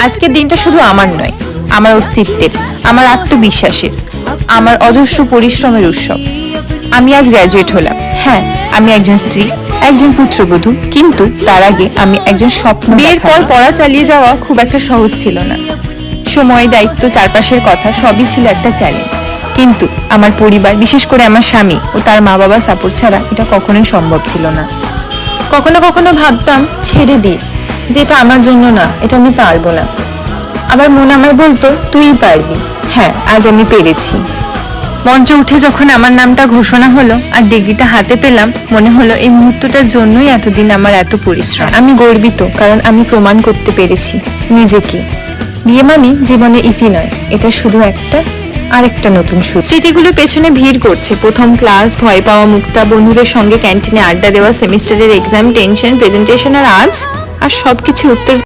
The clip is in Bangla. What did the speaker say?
আজকের দিনটা শুধু আমার নয়, আমার অস্তিত্বের, আমার আত্মবিশ্বাসের, আমার অজস্র পরিশ্রমের উৎসব। আমি আজ গ্র্যাজুয়েট হলাম। হ্যাঁ, আমি একজন স্ত্রী, একজন পুত্রবধূ, কিন্তু তার আগে আমি একজন স্বপ্ন। বিয়ের পর পড়া চালিয়ে যাওয়া খুব একটা সহজ ছিল না। সময়, দায়িত্ব, চারপাশের কথা সবই ছিল একটা চ্যালেঞ্জ। কিন্তু আমার পরিবার, বিশেষ করে আমার স্বামী ও তার মা বাবা সাপোর্ট ছাড়া এটা কখনোই সম্ভব ছিল না। কখনো কখনো ভাবতাম ছেড়ে দিই, যে এটা আমার জন্য না, এটা আমি পারবো না। আবার মন আমায় বলতো তুই পারবি। হ্যাঁ, আজ আমি পেরেছি। মঞ্চে উঠে যখন আমার নামটা ঘোষণা হলো আর ডিগ্রিটা হাতে পেলাম, মনে হলো এই মুহূর্তটার জন্যই এতদিন আমার এত পরিশ্রম। আমি গর্বিত, কারণ আমি প্রমাণ করতে পেরেছি নিজেকে। বিয়ে মানে জীবনে ইতি নয়, এটা শুধু আরেকটা নতুন শুরু। স্মৃতিগুলোর পেছনে ভিড় করছে প্রথম ক্লাস, ভয় পাওয়া মুক্তা, বন্ধুদের সঙ্গে ক্যান্টিনে আড্ডা দেওয়া, সেমিস্টারের এক্সাম, টেনশন, প্রেজেন্টেশন, আর আজ আর সবকিছুর উত্তর